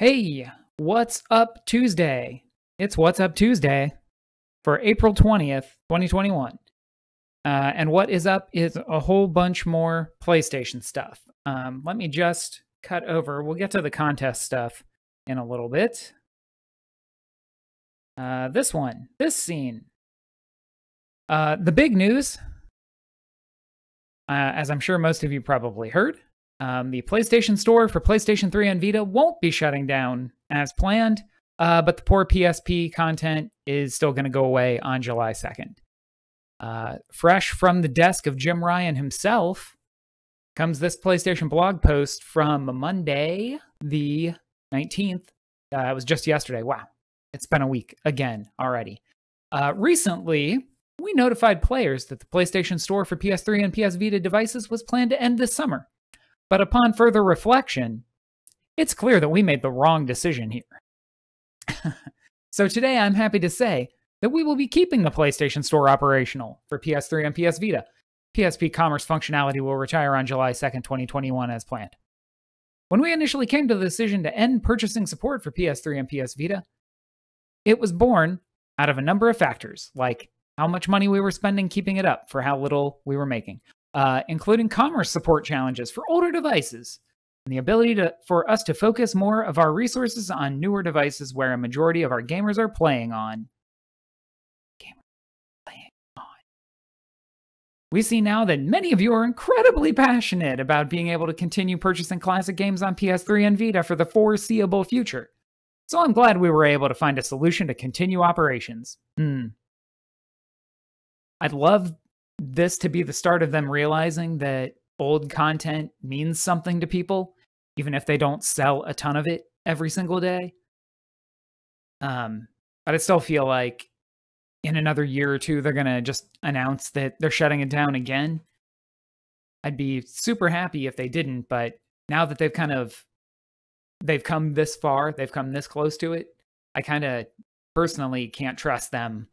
Hey, what's up Tuesday? It's What's Up Tuesday for April 20th, 2021. And what is up is a whole bunch more PlayStation stuff. Let me just cut over. We'll get to the contest stuff in a little bit. This scene. The big news, as I'm sure most of you probably heard, the PlayStation Store for PlayStation 3 and Vita won't be shutting down as planned, but the poor PSP content is still going to go away on July 2nd. Fresh from the desk of Jim Ryan himself comes this PlayStation blog post from Monday, the 19th. It was just yesterday. Wow, it's been a week again already. Recently, we notified players that the PlayStation Store for PS3 and PS Vita devices was planned to end this summer. But upon further reflection, it's clear that we made the wrong decision here. So today I'm happy to say that we will be keeping the PlayStation Store operational for PS3 and PS Vita. PSP Commerce functionality will retire on July 2nd, 2021 as planned. When we initially came to the decision to end purchasing support for PS3 and PS Vita, it was born out of a number of factors, like how much money we were spending keeping it up for how little we were making. Including commerce support challenges for older devices, and the ability for us to focus more of our resources on newer devices where a majority of our gamers are playing on. We see now that many of you are incredibly passionate about being able to continue purchasing classic games on PS3 and Vita for the foreseeable future. So I'm glad we were able to find a solution to continue operations. I'd love this to be the start of them realizing that old content means something to people, even if they don't sell a ton of it every single day. But I still feel like in another year or two, they're going to just announce that they're shutting it down again. I'd be super happy if they didn't, but now that they've come this far, they've come this close to it, I kind of personally can't trust them.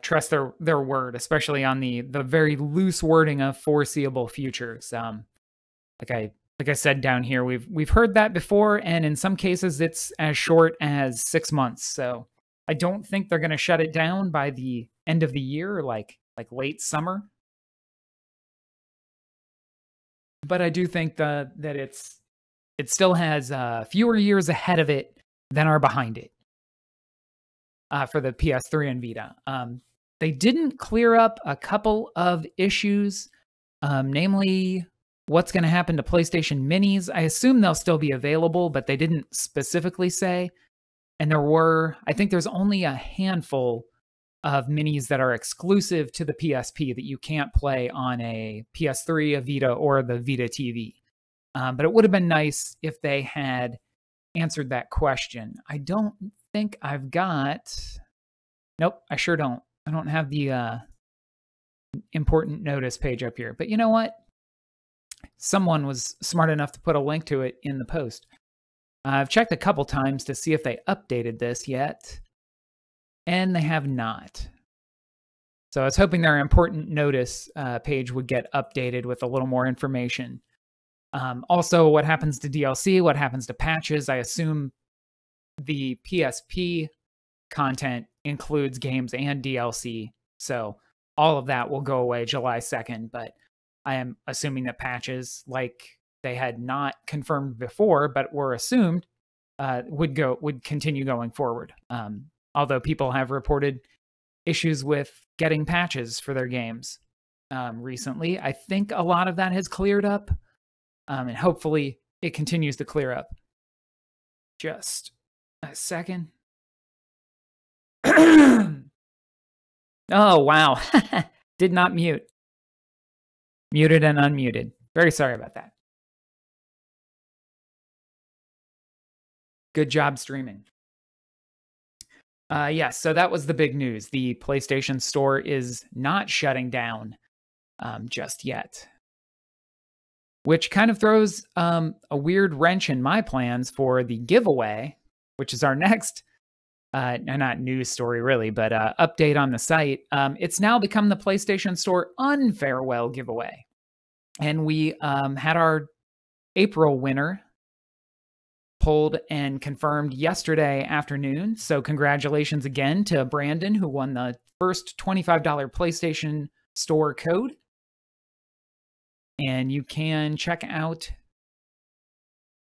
Trust their word, especially on the very loose wording of foreseeable futures. Like I said down here, we've heard that before, and in some cases it's as short as 6 months. So I don't think they're going to shut it down by the end of the year, like late summer. But I do think that it still has fewer years ahead of it than are behind it. For the PS3 and Vita. They didn't clear up a couple of issues, namely what's going to happen to PlayStation Minis. I assume they'll still be available, but they didn't specifically say. And I think there's only a handful of minis that are exclusive to the PSP that you can't play on a PS3, a Vita, or the Vita TV. But it would have been nice if they had answered that question. I don't think I've got... Nope, I sure don't. I don't have the important notice page up here. But you know what? Someone was smart enough to put a link to it in the post. I've checked a couple times to see if they updated this yet, and they have not. So I was hoping their important notice page would get updated with a little more information. Also, what happens to DLC, what happens to patches. I assume the PSP content includes games and DLC, so all of that will go away July 2nd, but I am assuming that patches, like they had not confirmed before, but were assumed, would continue going forward. Although people have reported issues with getting patches for their games recently. I think a lot of that has cleared up, and hopefully it continues to clear up. Just a second. Oh, wow. Did not mute. Muted and unmuted. Very sorry about that. Good job streaming. Yes, so that was the big news. The PlayStation Store is not shutting down just yet. Which kind of throws a weird wrench in my plans for the giveaway, which is our next not news story really, but update on the site. It's now become the PlayStation Store Unfarewell giveaway. And we had our April winner pulled and confirmed yesterday afternoon. So congratulations again to Brandon, who won the first $25 PlayStation Store code. And you can check out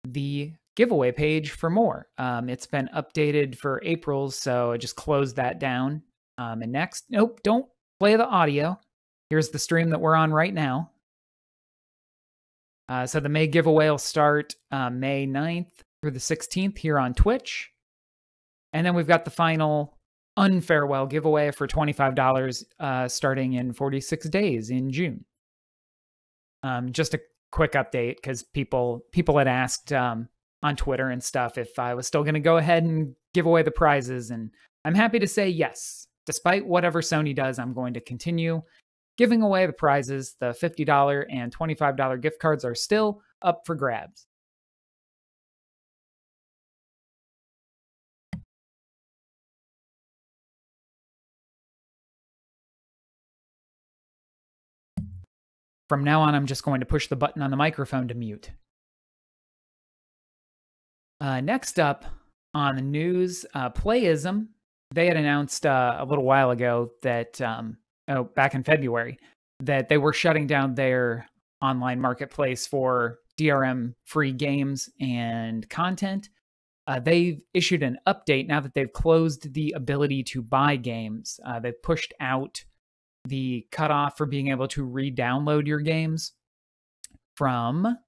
the giveaway page for more. It's been updated for April, so I just closed that down. And next, nope, don't play the audio. Here's the stream that we're on right now. So the May giveaway will start May 9th through the 16th here on Twitch. And then we've got the final unfarewell giveaway for $25 starting in 46 days in June. Just a quick update, because people had asked on Twitter and stuff if I was still going to go ahead and give away the prizes, and I'm happy to say yes. Despite whatever Sony does, I'm going to continue giving away the prizes. The $50 and $25 gift cards are still up for grabs. From now on, I'm just going to push the button on the microphone to mute. Next up on the news, Playism. They had announced a little while ago that, back in February, that they were shutting down their online marketplace for DRM-free games and content. They've issued an update now that they've closed the ability to buy games. They've pushed out the cutoff for being able to re-download your games from,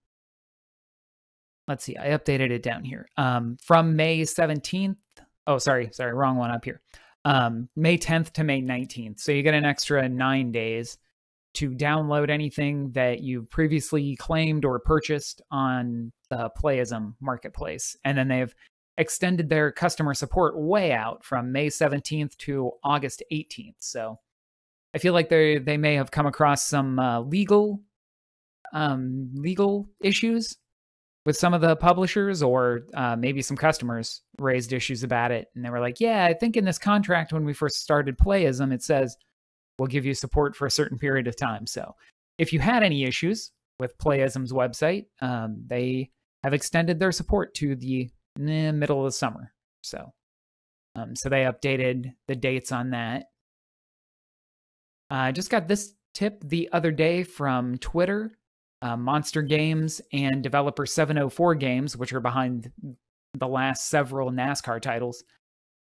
let's see, I updated it down here. From May 17th. Oh, sorry, wrong one up here. May 10th to May 19th. So you get an extra 9 days to download anything that you previously claimed or purchased on the Playism marketplace. And then they've extended their customer support way out from May 17th to August 18th. So I feel like they may have come across some legal issues with some of the publishers, or maybe some customers raised issues about it. And they were like, yeah, I think in this contract when we first started Playism, it says we'll give you support for a certain period of time. So if you had any issues with Playism's website, they have extended their support to the middle of the summer. So they updated the dates on that. I just got this tip the other day from Twitter. Monster Games and developer 704 Games, which are behind the last several NASCAR titles,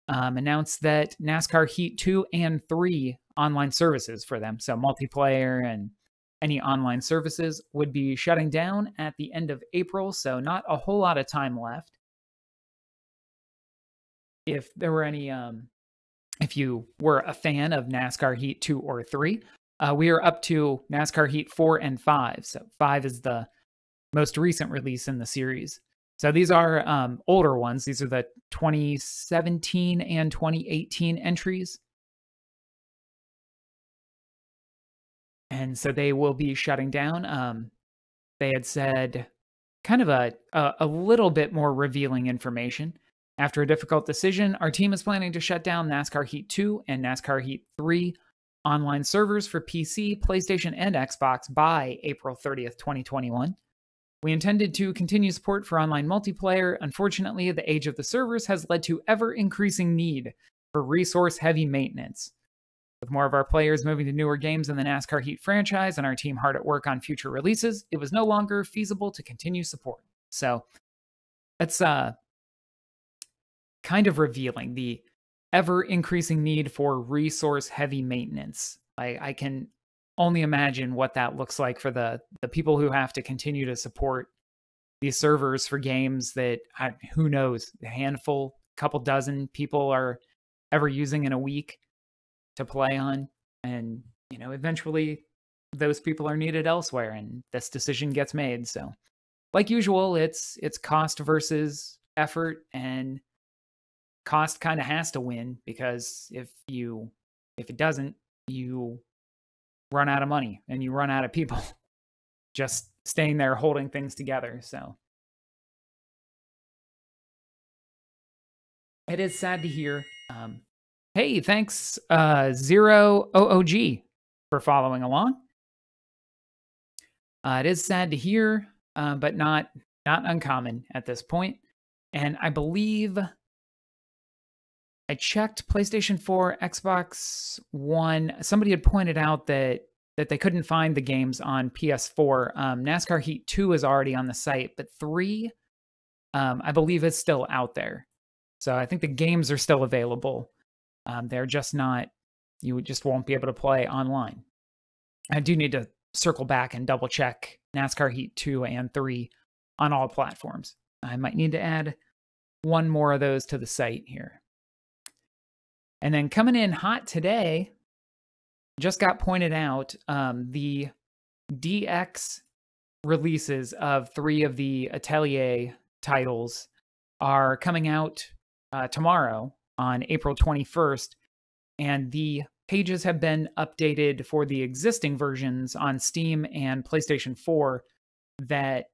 announced that NASCAR Heat 2 and 3 online services for them, so multiplayer and any online services, would be shutting down at the end of April, so not a whole lot of time left. If there were any, if you were a fan of NASCAR Heat 2 or 3, we are up to NASCAR Heat 4 and 5. So 5 is the most recent release in the series. So these are older ones. These are the 2017 and 2018 entries. And so they will be shutting down. They had said kind of a little bit more revealing information. After a difficult decision, our team is planning to shut down NASCAR Heat 2 and NASCAR Heat 3 online servers for PC, PlayStation, and Xbox by April 30th, 2021. We intended to continue support for online multiplayer. Unfortunately, the age of the servers has led to ever-increasing need for resource-heavy maintenance. With more of our players moving to newer games in the NASCAR Heat franchise and our team hard at work on future releases, it was no longer feasible to continue support. So, it's kind of revealing the ever-increasing need for resource-heavy maintenance. I can only imagine what that looks like for the people who have to continue to support these servers for games that, who knows, a handful, couple dozen people are ever using in a week to play on. And, eventually those people are needed elsewhere and this decision gets made. So, like usual, it's cost versus effort, and cost kind of has to win, because if it doesn't, you run out of money and you run out of people just staying there holding things together. So it is sad to hear. Hey, thanks Zero OOG for following along. It is sad to hear, but not not uncommon at this point. And I believe I checked PlayStation 4, Xbox One. Somebody had pointed out that they couldn't find the games on PS4. NASCAR Heat 2 is already on the site, but 3, I believe, is still out there. So I think the games are still available. They're just not, you just won't be able to play online. I do need to circle back and double check NASCAR Heat 2 and 3 on all platforms. I might need to add one more of those to the site here. And then coming in hot today, just got pointed out, the DX releases of 3 of the Atelier titles are coming out tomorrow on April 21st, and the pages have been updated for the existing versions on Steam and PlayStation 4 that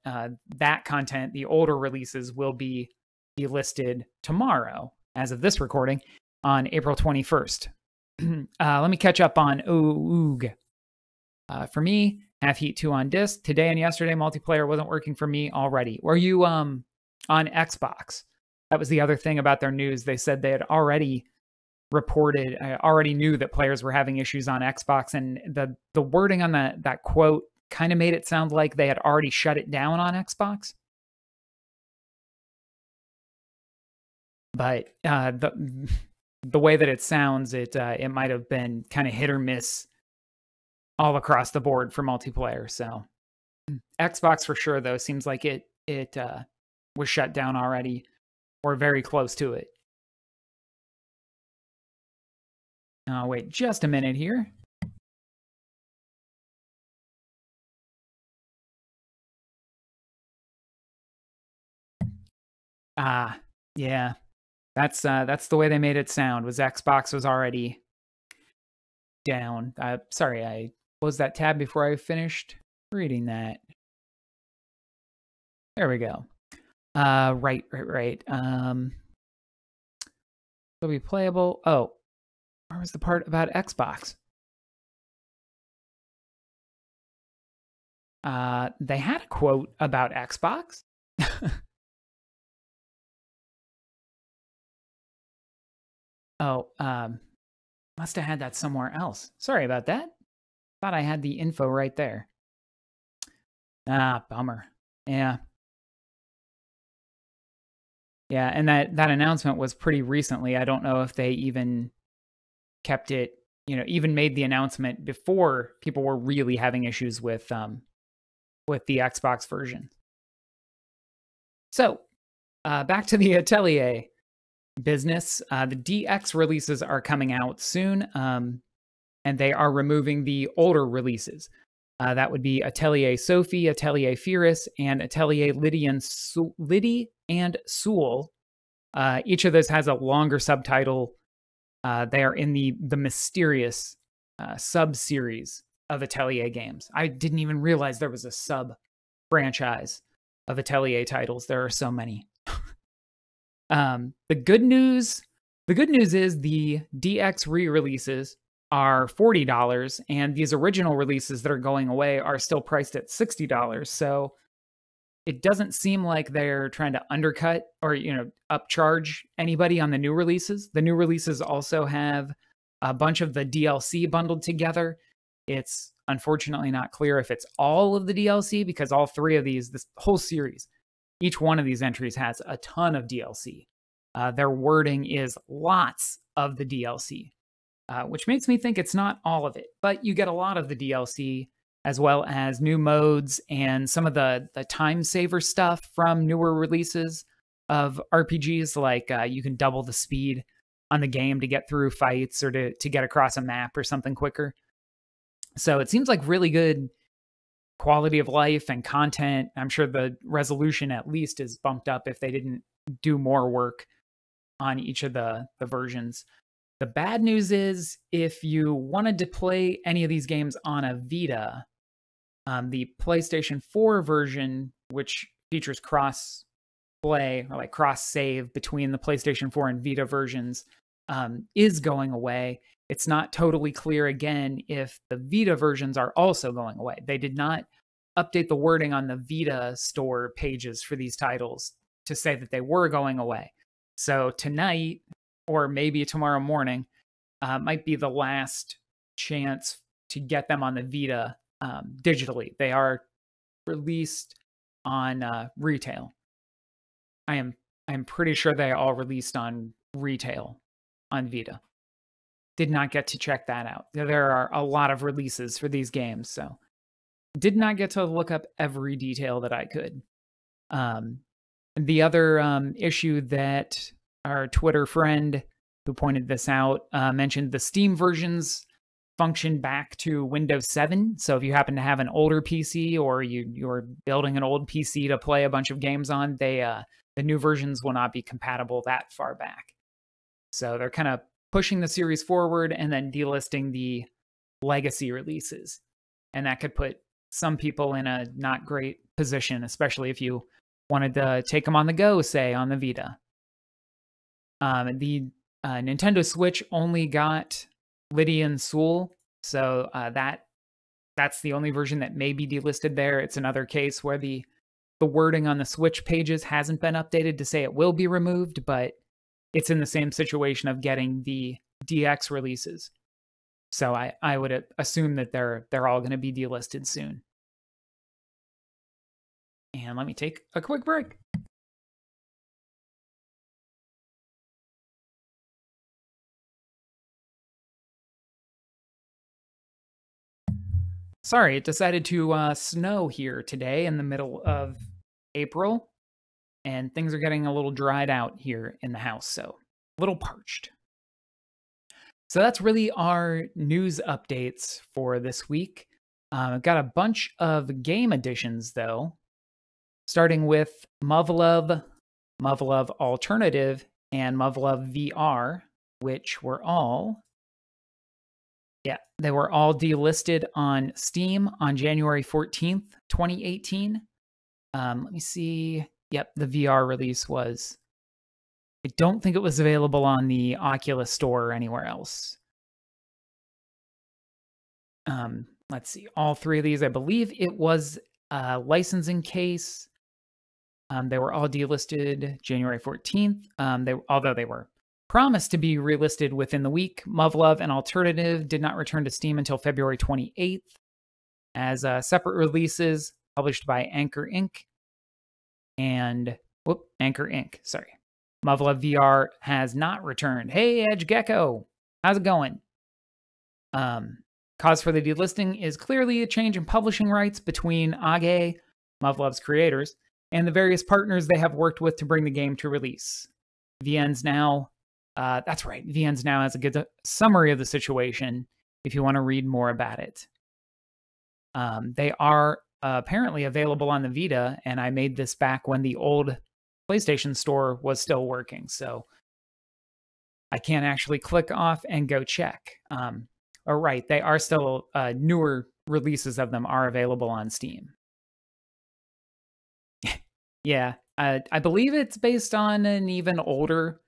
that content, the older releases, will be delisted tomorrow, as of this recording, on April 21st. Let me catch up on OOG. For me, have Heat 2 on disc. Today and yesterday, multiplayer wasn't working for me already. Were you on Xbox? That was the other thing about their news. They said they had already reported, I already knew that players were having issues on Xbox, and the wording on that quote kind of made it sound like they had already shut it down on Xbox. But the way that it sounds, it might have been kind of hit or miss all across the board for multiplayer. So Xbox for sure, though, seems like it was shut down already, or very close to it. Wait just a minute here. Yeah. That's the way they made it sound, was Xbox was already down. Sorry, I closed that tab before I finished reading that. There we go. Right. Will be playable. Oh, where was the part about Xbox? They had a quote about Xbox. Oh, must have had that somewhere else. Sorry about that. Thought I had the info right there. Bummer. Yeah. Yeah, and that announcement was pretty recently. I don't know if they even kept it, even made the announcement before people were really having issues with the Xbox version. So, back to the Atelier business. The DX releases are coming out soon, and they are removing the older releases. That would be Atelier Sophie, Atelier Fierce, and Atelier Liddy and Sewell. Each of those has a longer subtitle. They are in the mysterious sub-series of Atelier games. I didn't even realize there was a sub-franchise of Atelier titles. There are so many. The good news is the DX re-releases are $40, and these original releases that are going away are still priced at $60. So it doesn't seem like they're trying to undercut or, upcharge anybody on the new releases. The new releases also have a bunch of the DLC bundled together. It's unfortunately not clear if it's all of the DLC, because all 3 of these, this whole series, each one of these entries has a ton of DLC. Their wording is lots of the DLC, which makes me think it's not all of it, but you get a lot of the DLC, as well as new modes and some of the time saver stuff from newer releases of RPGs, like you can double the speed on the game to get through fights or to get across a map or something quicker. So it seems like really good quality of life and content. I'm sure the resolution at least is bumped up if they didn't do more work on each of the versions. The bad news is, if you wanted to play any of these games on a Vita, the PlayStation 4 version, which features cross-play or like cross-save between the PlayStation 4 and Vita versions, is going away. It's not totally clear, again, if the Vita versions are also going away. They did not update the wording on the Vita store pages for these titles to say that they were going away. So tonight, or maybe tomorrow morning, might be the last chance to get them on the Vita digitally. They are released on retail. I'm pretty sure they all released on retail on Vita. Did not get to check that out. There are a lot of releases for these games, so did not get to look up every detail that I could. The other issue that our Twitter friend who pointed this out mentioned the Steam versions function back to Windows 7. So if you happen to have an older PC or you're building an old PC to play a bunch of games on, the new versions will not be compatible that far back. So they're kind of pushing the series forward and then delisting the legacy releases. And that could put some people in a not great position, especially if you wanted to take them on the go, say, on the Vita. The Nintendo Switch only got Lydian Soul, so that's the only version that may be delisted there. It's another case where the wording on the Switch pages hasn't been updated to say it will be removed, but it's in the same situation of getting the DX releases. So I would assume that they're all going to be delisted soon. And let me take a quick break. Sorry, it decided to snow here today in the middle of April, and things are getting a little dried out here in the house, so a little parched. So that's really our news updates for this week. I've got a bunch of game additions, though, starting with Muv-Luv, Muv-Luv Alternative, and Muv-Luv VR, which were all... Yeah, they were all delisted on Steam on January 14th, 2018. Let me see. Yep, the VR release was... I don't think it was available on the Oculus Store or anywhere else. Let's see. All three of these, I believe it was a licensing case. They were all delisted January 14th. Although they were promised to be relisted within the week, Muv-Luv and Alternative did not return to Steam until February 28th as separate releases published by Anchor Inc. Anchor Inc. Sorry. Muv-Luv VR has not returned. Hey, Edge Gecko, how's it going? Cause for the delisting is clearly a change in publishing rights between AGE, Muv-Luv's creators, and the various partners they have worked with to bring the game to release. VN's now, that's right, VN's now has a good summary of the situation if you want to read more about it. They are apparently available on the Vita, and I made this back when the old PlayStation Store was still working, so I can't actually click off and go check. Oh, right, they are still, newer releases of them are available on Steam. Yeah, I believe it's based on an even older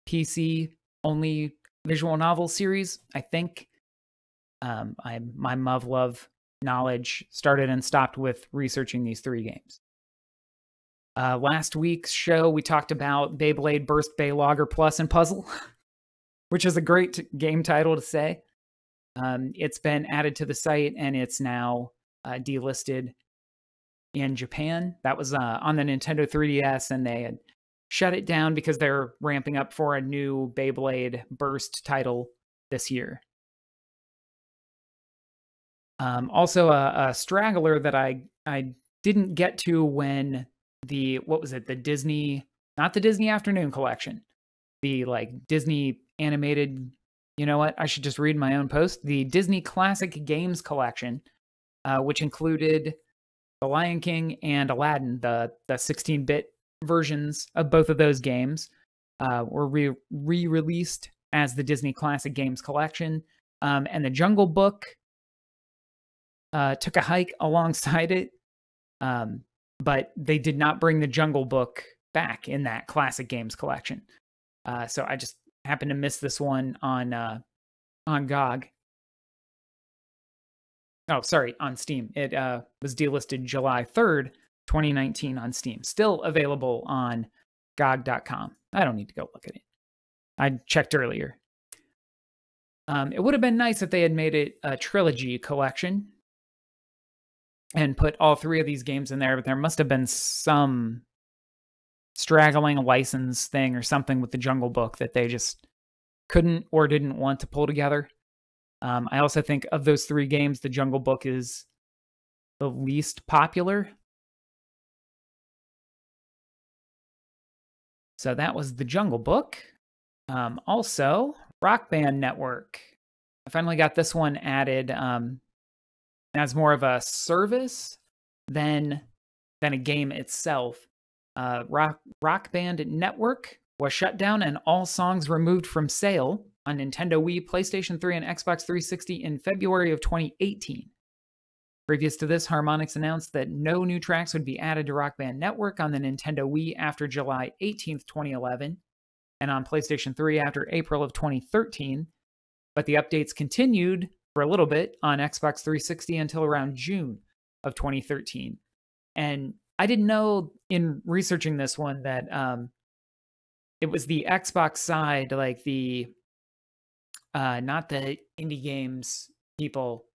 PC-only visual novel series, I think. My Muv-Luv knowledge started and stopped with researching these three games. Last week's show, we talked about Beyblade Burst Bay Logger Plus and Puzzle, which is a great game title to say. It's been added to the site, and it's now delisted in Japan. That was on the Nintendo 3DS, and they had shut it down because they're ramping up for a new Beyblade Burst title this year. Also, a straggler that I didn't get to when the Disney, not the Disney Afternoon Collection, the Disney animated, you know what, I should just read my own post, the Disney Classic Games Collection, which included The Lion King and Aladdin, the 16-bit versions of both of those games, were re-released as the Disney Classic Games Collection, and the Jungle Book took a hike alongside it, but they did not bring the Jungle Book back in that Classic Games Collection. So I just happened to miss this one on GOG. Oh, sorry, on Steam. It was delisted July 3rd, 2019 on Steam. Still available on GOG.com. I don't need to go look at it. I checked earlier. It would have been nice if they had made it a trilogy collection and put all three of these games in there, but there must have been some straggling license thing or something with the Jungle Book that they just couldn't or didn't want to pull together. I also think of those three games, the Jungle Book is the least popular. So that was the Jungle Book. Also, Rock Band Network. I finally got this one added as more of a service than a game itself. Rock Band Network was shut down and all songs removed from sale on Nintendo Wii, PlayStation 3, and Xbox 360 in February of 2018. Previous to this, Harmonix announced that no new tracks would be added to Rock Band Network on the Nintendo Wii after July 18th, 2011, and on PlayStation 3 after April of 2013, but the updates continued for a little bit on Xbox 360 until around June of 2013. And I didn't know in researching this one that it was the Xbox side, like the not the indie games people,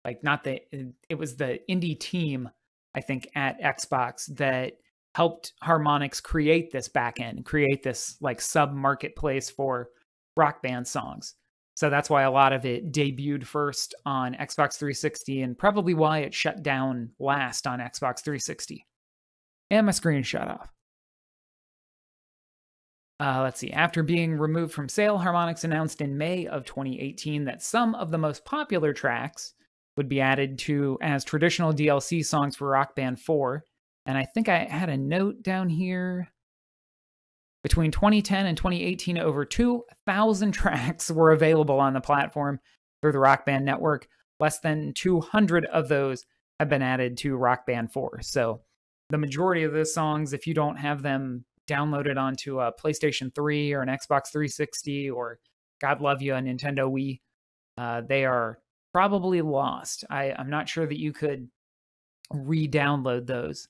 like not the, it was the indie team, I think, at Xbox that helped Harmonix create this backend, create this like sub marketplace for Rock Band songs. So that's why a lot of it debuted first on Xbox 360 and probably why it shut down last on Xbox 360. And my screen shut off. Let's see. After being removed from sale, Harmonix announced in May of 2018 that some of the most popular tracks would be added to as traditional DLC songs for Rock Band 4. And I think I had a note down here. Between 2010 and 2018, over 2,000 tracks were available on the platform through the Rock Band Network. Less than 200 of those have been added to Rock Band 4. So the majority of those songs, if you don't have them downloaded onto a PlayStation 3 or an Xbox 360 or, God love you, a Nintendo Wii, they are probably lost. I'm not sure that you could re-download those.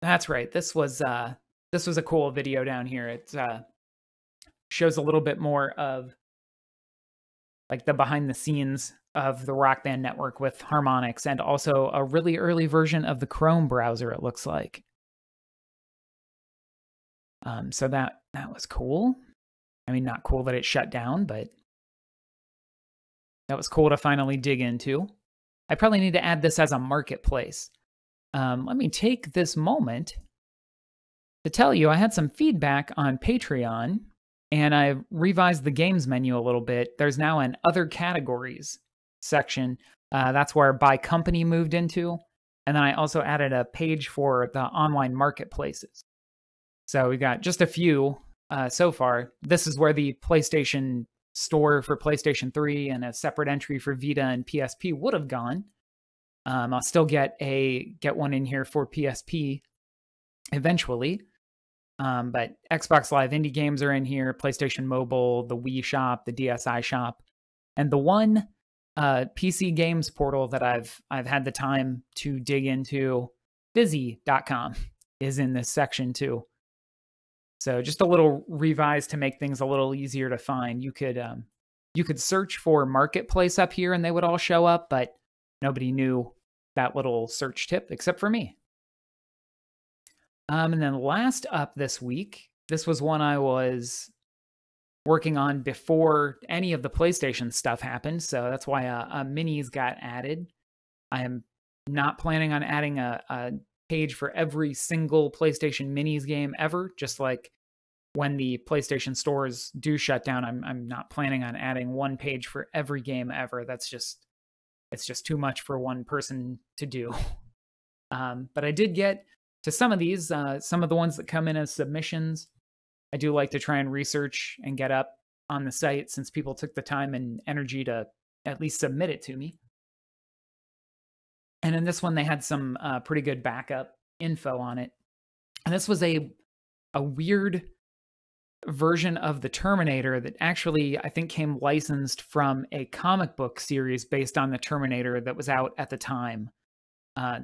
That's right. This was a cool video down here. It shows a little bit more of like the behind the scenes of the Rock Band Network with Harmonix, and also a really early version of the Chrome browser, it looks like. So that was cool. I mean, not cool that it shut down, but that was cool to finally dig into. I probably need to add this as a marketplace. Let me take this moment to tell you I had some feedback on Patreon, and I revised the games menu a little bit. There's now an other categories section. That's where by company moved into. And then I also added a page for the online marketplaces. So we got just a few so far. This is where the PlayStation Store for PlayStation 3 and a separate entry for Vita and PSP would have gone. I'll still get one in here for PSP eventually. But Xbox Live indie games are in here, PlayStation Mobile, the Wii Shop, the DSi Shop, and the one PC games portal that I've had the time to dig into, Busy.com, is in this section too. So just a little revise to make things a little easier to find. You could search for Marketplace up here and they would all show up, but nobody knew that little search tip except for me. And then last up this week, this was one I was working on before any of the PlayStation stuff happened, so that's why a minis got added. I am not planning on adding a page for every single PlayStation minis game ever, just like when the PlayStation stores do shut down, I'm not planning on adding one page for every game ever. It's just too much for one person to do. But I did get to some of these, some of the ones that come in as submissions. I do like to try and research and get up on the site since people took the time and energy to at least submit it to me. And in this one, they had some pretty good backup info on it. And this was a weird version of the Terminator that actually, I think, came licensed from a comic book series based on the Terminator that was out at the time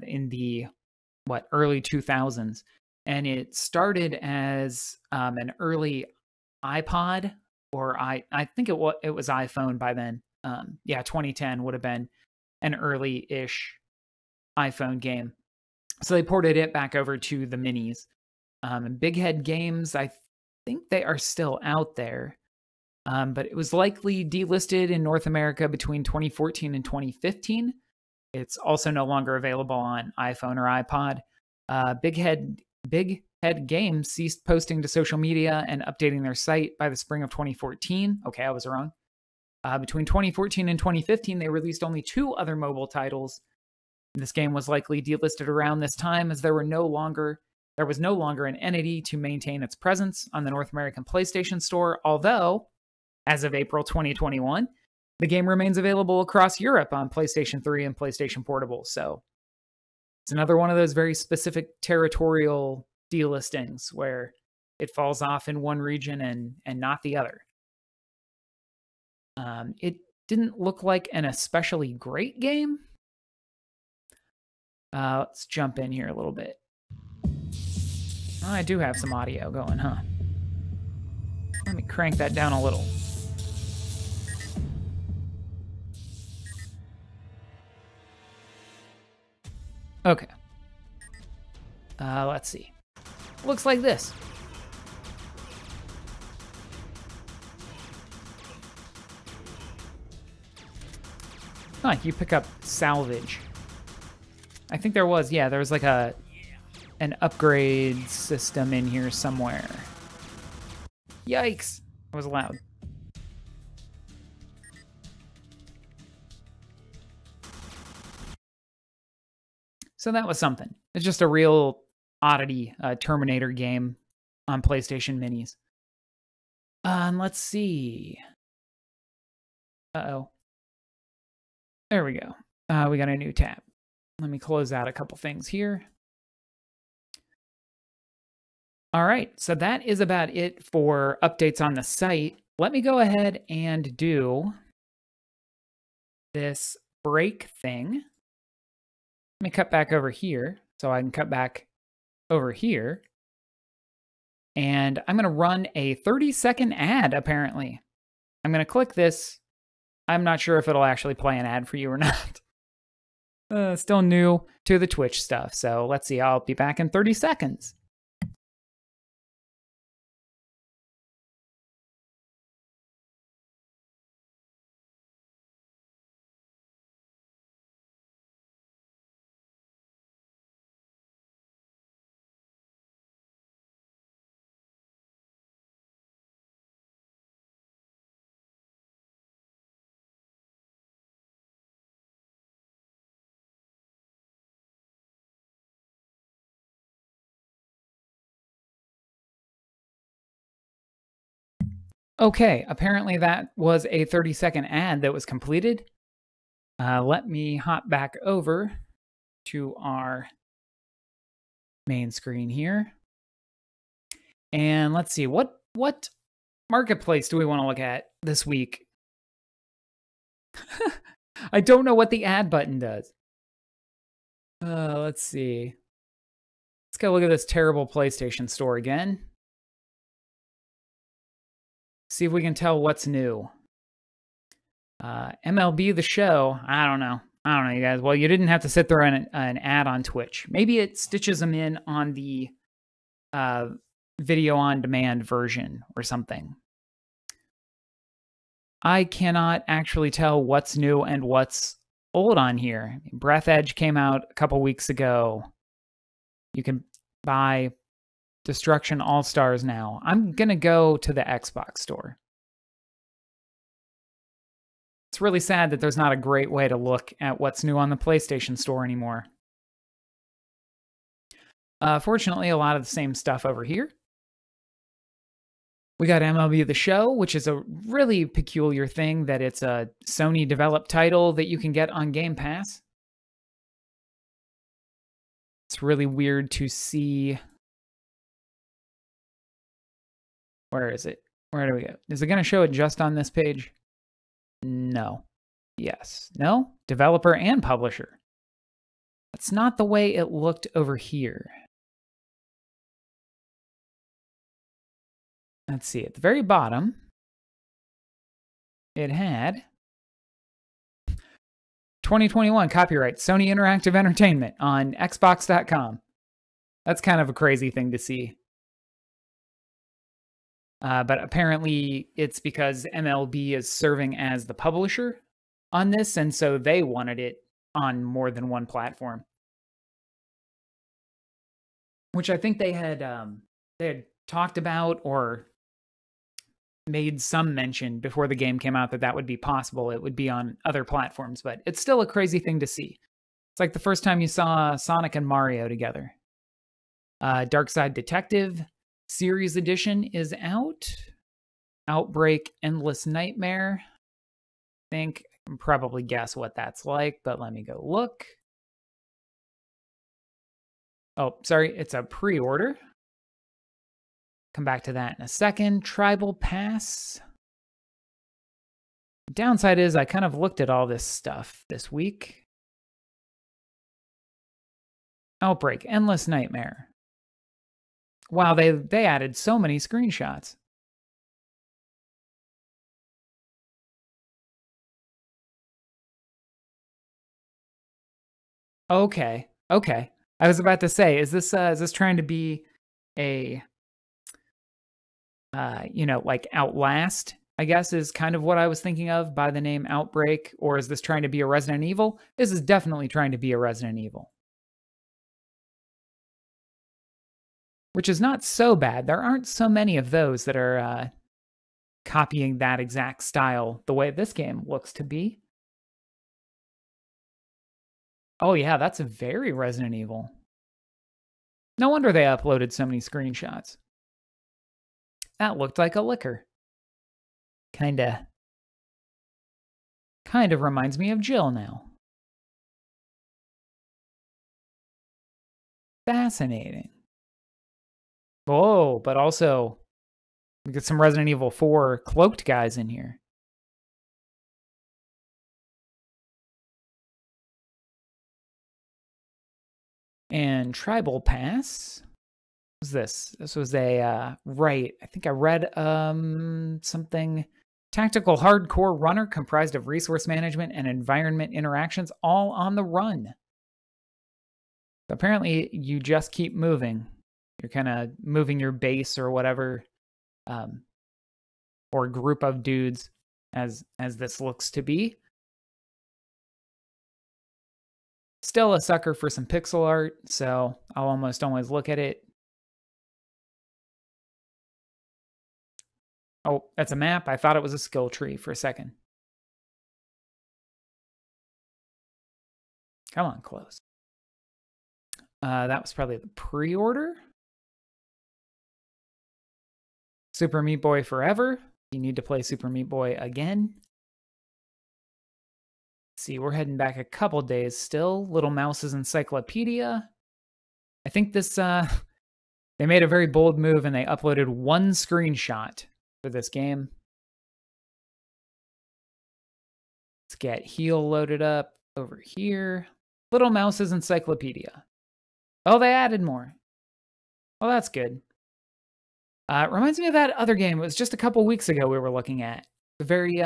in the early 2000s. And it started as an early iPod, or I think it was iPhone by then. 2010 would have been an early-ish iPhone game. So they ported it back over to the minis. And Big Head Games, I think they are still out there. But it was likely delisted in North America between 2014 and 2015. It's also no longer available on iPhone or iPod. Big Head Games ceased posting to social media and updating their site by the spring of 2014. Okay, I was wrong. Between 2014 and 2015, they released only 2 other mobile titles. This game was likely delisted around this time as there was no longer an entity to maintain its presence on the North American PlayStation Store, although, as of April 2021, the game remains available across Europe on PlayStation 3 and PlayStation Portable. So it's another one of those very specific territorial delistings where it falls off in one region and not the other. It didn't look like an especially great game. Let's jump in here a little bit. Oh, I do have some audio going, huh? Let me crank that down a little. Okay. Let's see. Looks like this. Huh, you pick up salvage. I think there was like an upgrade system in here somewhere. Yikes! That was loud. So that was something. It's just a real oddity Terminator game on PlayStation Minis. And let's see. Uh-oh. There we go. We got a new tab. Let me close out a couple things here. All right, so that is about it for updates on the site. Let me go ahead and do this break thing. Let me cut back over here so I can cut back over here. And I'm going to run a 30-second ad, apparently. I'm going to click this. I'm not sure if it'll actually play an ad for you or not. Still new to the Twitch stuff. So let's see. I'll be back in 30 seconds. Okay, apparently that was a 30-second ad that was completed. Let me hop back over to our main screen here. And let's see, what marketplace do we want to look at this week? I don't know what the ad button does. Let's see. Let's go look at this terrible PlayStation Store again. See if we can tell what's new. MLB The Show. I don't know, you guys. Well, you didn't have to sit through an ad on Twitch. Maybe it stitches them in on the video on demand version or something. I cannot actually tell what's new and what's old on here. Breath Edge came out a couple weeks ago. You can buy Destruction All-Stars now. I'm going to go to the Xbox store. It's really sad that there's not a great way to look at what's new on the PlayStation Store anymore. Fortunately, a lot of the same stuff over here. We got MLB The Show, which is a really peculiar thing that it's a Sony-developed title that you can get on Game Pass. It's really weird to see Where is it? Where do we go? Is it going to show it just on this page? No. Yes. No? Developer and publisher. That's not the way it looked over here. Let's see. At the very bottom, it had 2021 copyright Sony Interactive Entertainment on Xbox.com. That's kind of a crazy thing to see. But apparently it's because MLB is serving as the publisher on this, and so they wanted it on more than one platform. Which I think they had talked about or made some mention before the game came out that would be possible. It would be on other platforms, but it's still a crazy thing to see. It's like the first time you saw Sonic and Mario together. Dark Side Detective Series Edition is out. Outbreak Endless Nightmare. I think I can probably guess what that's like, but let me go look. Oh, sorry, it's a pre-order. Come back to that in a second. Tribal Pass. Downside is I kind of looked at all this stuff this week. Outbreak Endless Nightmare. Wow, they added so many screenshots. Okay. I was about to say, is this trying to be a like Outlast, I guess is kind of what I was thinking of by the name Outbreak, or is this trying to be a Resident Evil? This is definitely trying to be a Resident Evil. Which is not so bad. There aren't so many of those that are copying that exact style the way this game looks to be. Oh yeah, that's a very Resident Evil. No wonder they uploaded so many screenshots. That looked like a liquor. Kinda reminds me of Jill now. Fascinating. Oh, but also we get some Resident Evil 4 cloaked guys in here. And Tribal Pass. What was this? This was a right. I think I read something. Tactical hardcore runner comprised of resource management and environment interactions, all on the run. Apparently, you just keep moving. You're kind of moving your base or whatever, or group of dudes, as this looks to be. Still a sucker for some pixel art, so I'll almost always look at it. Oh, that's a map. I thought it was a skill tree for a second. Come on, close. That was probably the pre-order. Super Meat Boy Forever. You need to play Super Meat Boy again. Let's see, we're heading back a couple days still. Little Mouse's Encyclopedia. I think this, they made a very bold move and they uploaded one screenshot for this game. Let's get Heal loaded up over here. Little Mouse's Encyclopedia. Oh, they added more. Well, that's good. It reminds me of that other game. It was just a couple weeks ago we were looking at. A very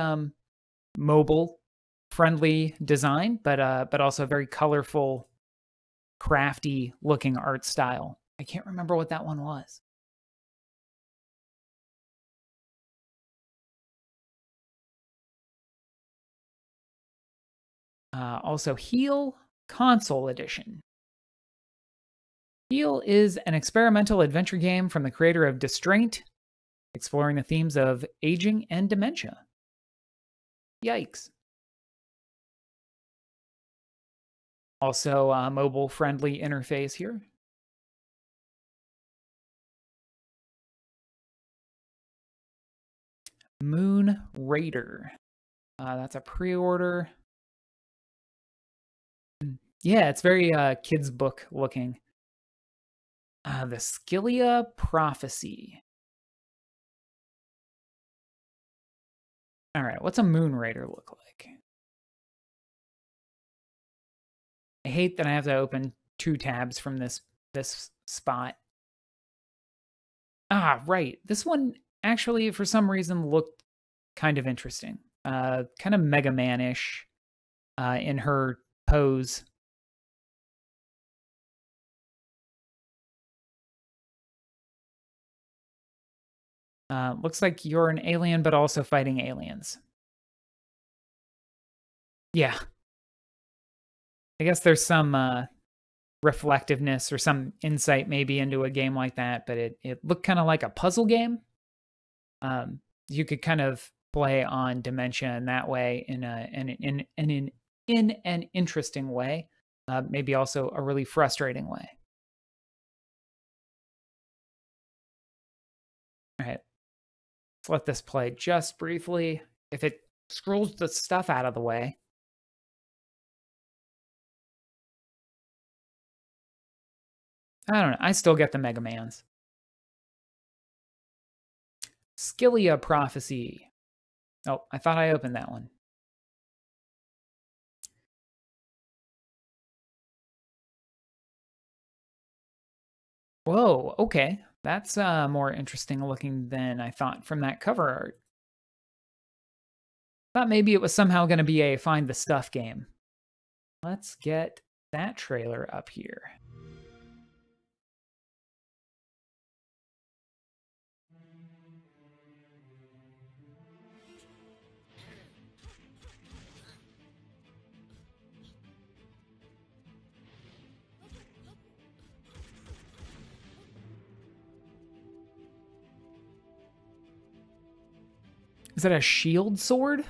mobile-friendly design, but also very colorful, crafty-looking art style. I can't remember what that one was. Also, Heal Console Edition. Heal is an experimental adventure game from the creator of Distraint, exploring the themes of aging and dementia. Yikes. Also, a mobile-friendly interface here. Moon Raider. That's a pre-order. Yeah, it's very kids' book looking. The Scylla Prophecy. All right, what's a Moon Raider look like? I hate that I have to open 2 tabs from this spot. Ah, right. This one actually, for some reason, looked kind of interesting. Kind of Mega Man-ish in her pose. Looks like you're an alien, but also fighting aliens. Yeah. I guess there's some reflectiveness or some insight maybe into a game like that, but it looked kind of like a puzzle game. You could kind of play on dementia in that way in an interesting way, maybe also a really frustrating way. All right, let's let this play just briefly. If it scrolls the stuff out of the way. I don't know. I still get the Mega Mans. Skillia Prophecy. Oh, I thought I opened that one. Whoa, okay. That's more interesting looking than I thought from that cover art. Thought maybe it was somehow going to be a find the stuff game. Let's get that trailer up here. Is that a shield sword?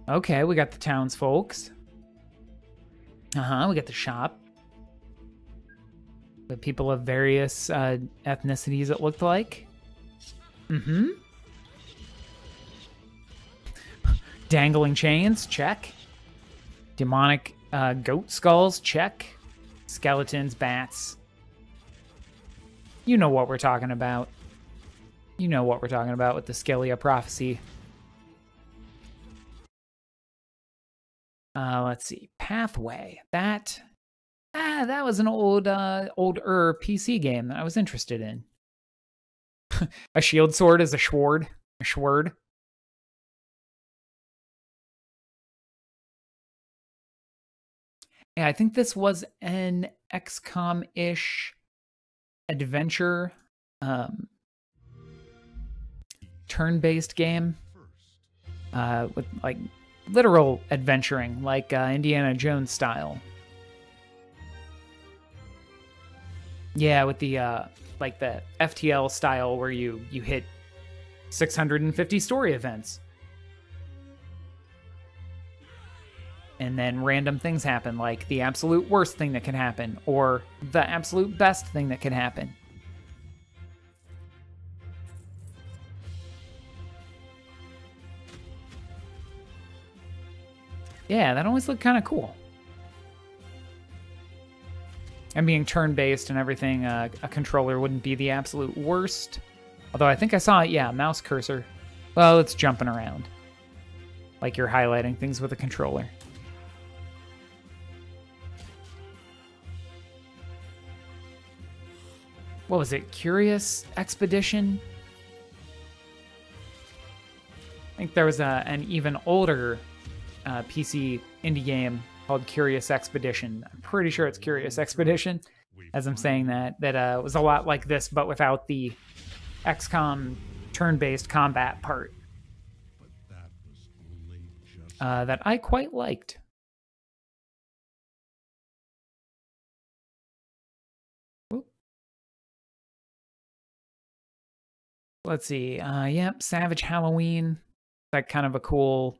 Okay, we got the townsfolks. We got the shop. The people of various ethnicities, it looked like. Dangling chains, check. Demonic goat skulls, check. Skeletons, bats. You know what we're talking about. You know what we're talking about with the Skillia Prophecy. Let's see. Pathway. That was an older PC game that I was interested in. A shield sword is a sword. A sword. Yeah, I think this was an XCOM-ish adventure, turn-based game with like literal adventuring, like Indiana Jones style. Yeah, with the like the FTL style where you hit 650 story events. And then random things happen, like the absolute worst thing that can happen, or the absolute best thing that can happen. Yeah, that always looked kind of cool. And being turn-based and everything, a controller wouldn't be the absolute worst. Although I think I saw, yeah, mouse cursor. Well, it's jumping around. Like you're highlighting things with a controller. What was it? Curious Expedition? I think there was an even older PC indie game called Curious Expedition. I'm pretty sure it's Curious Expedition, as I'm saying that was a lot like this, but without the XCOM turn-based combat part. That I quite liked. Let's see. Yep, Savage Halloween. That kind of a cool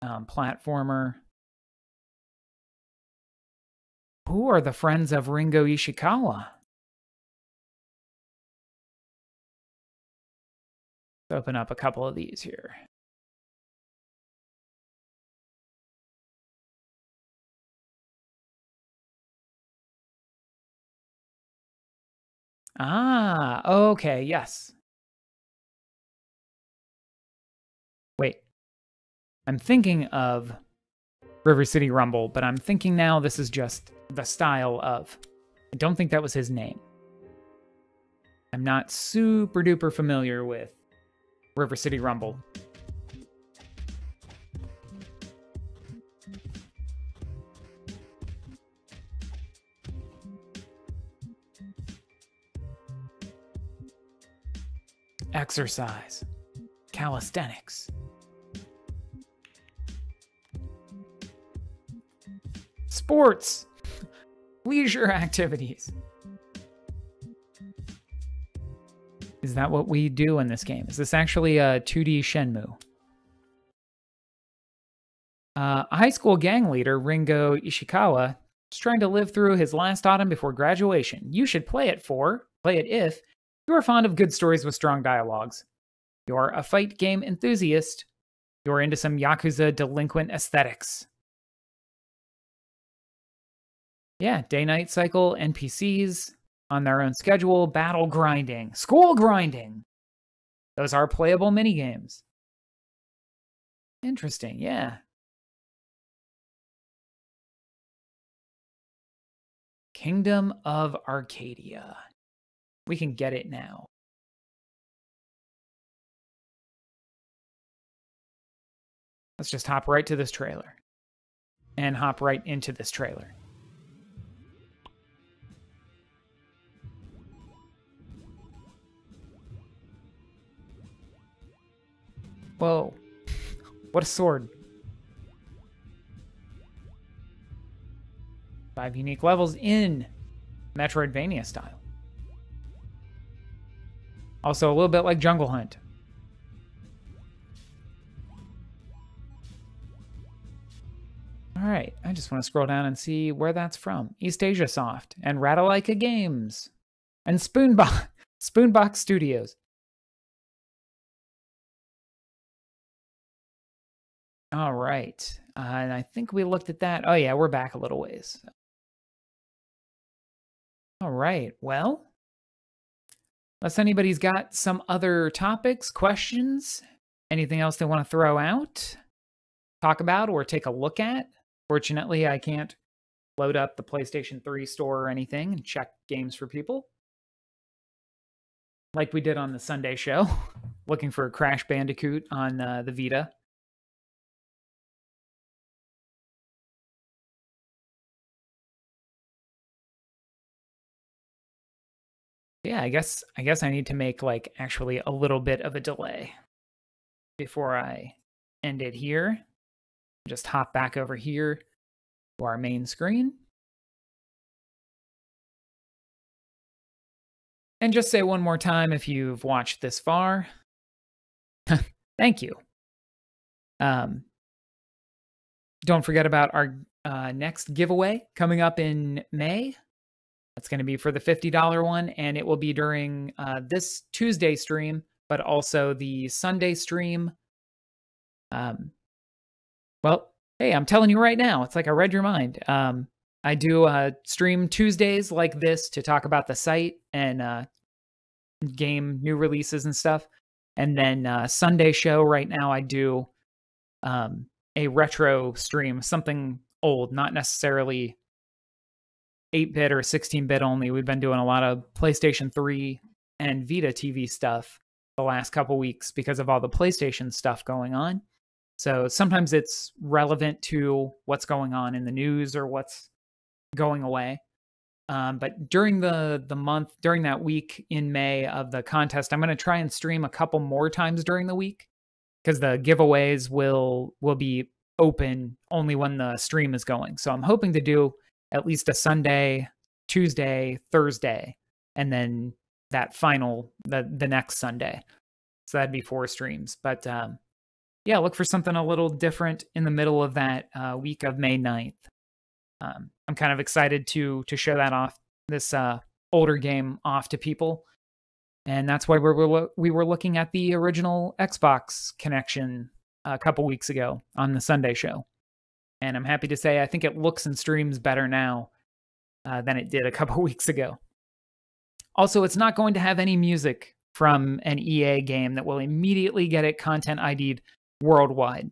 platformer. Who are the friends of Ringo Ishikawa? Let's open up a couple of these here. Ah, okay, yes. Wait. I'm thinking of River City Rumble, but I'm thinking now this is just the style of. I don't think that was his name. I'm not super duper familiar with River City Rumble. Exercise. Calisthenics. Sports. Leisure activities. Is that what we do in this game? Is this actually a 2D Shenmue? High school gang leader Ringo Ishikawa is trying to live through his last autumn before graduation. You should play it if you are fond of good stories with strong dialogues. You're a fight game enthusiast. You're into some Yakuza delinquent aesthetics. Yeah, day-night cycle, NPCs on their own schedule, battle grinding, school grinding. Those are playable minigames. Interesting, yeah. Kingdom of Arcadia. We can get it now. Let's just hop right to this trailer. And hop right into this trailer. Whoa. What a sword. 5 unique levels in Metroidvania style. Also a little bit like Jungle Hunt. Alright, I just want to scroll down and see where that's from. East Asia Soft and Ratalaika Games and Spoonbox Studios. All right, and I think we looked at that. Oh yeah, we're back a little ways. All right, well, unless anybody's got some other topics, questions, anything else they want to throw out, talk about, or take a look at. Fortunately, I can't load up the PlayStation 3 store or anything and check games for people. Like we did on the Sunday show, looking for a Crash Bandicoot on the Vita. Yeah, I guess I need to make like actually a little bit of a delay before I end it here. Just hop back over here to our main screen. And just say one more time if you've watched this far. Thank you. Don't forget about our next giveaway coming up in May. That's going to be for the $50 one, and it will be during this Tuesday stream, but also the Sunday stream. Well, hey, I'm telling you right now, it's like I read your mind. I do stream Tuesdays like this to talk about the site and game new releases and stuff. And then Sunday show right now, I do a retro stream, something old, not necessarily 8-bit or 16-bit only. We've been doing a lot of PlayStation 3 and Vita TV stuff the last couple weeks because of all the PlayStation stuff going on. So sometimes it's relevant to what's going on in the news or what's going away. But during the month, during that week in May of the contest, I'm going to try and stream a couple more times during the week because the giveaways will be open only when the stream is going. So I'm hoping to do at least a Sunday, Tuesday, Thursday, and then that final, the next Sunday. So that'd be 4 streams. But yeah, look for something a little different in the middle of that week of May 9th. I'm kind of excited to show that off, this older game off to people. And that's why we were looking at the original Xbox connection a couple weeks ago on the Sunday show. And I'm happy to say I think it looks and streams better now than it did a couple weeks ago. Also, it's not going to have any music from an EA game that will immediately get it content ID'd worldwide.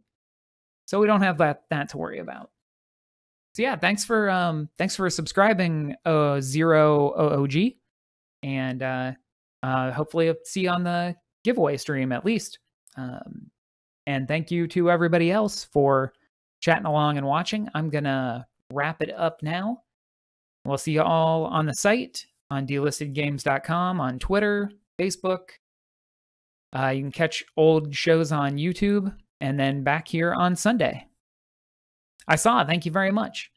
So we don't have that to worry about. So yeah, thanks for subscribing, Zero OOG, and hopefully I'll see you on the giveaway stream at least. And thank you to everybody else for chatting along and watching. I'm gonna wrap it up now. We'll see you all on the site, on delistedgames.com, on Twitter, Facebook. You can catch old shows on YouTube, and then back here on Sunday. I saw it. Thank you very much.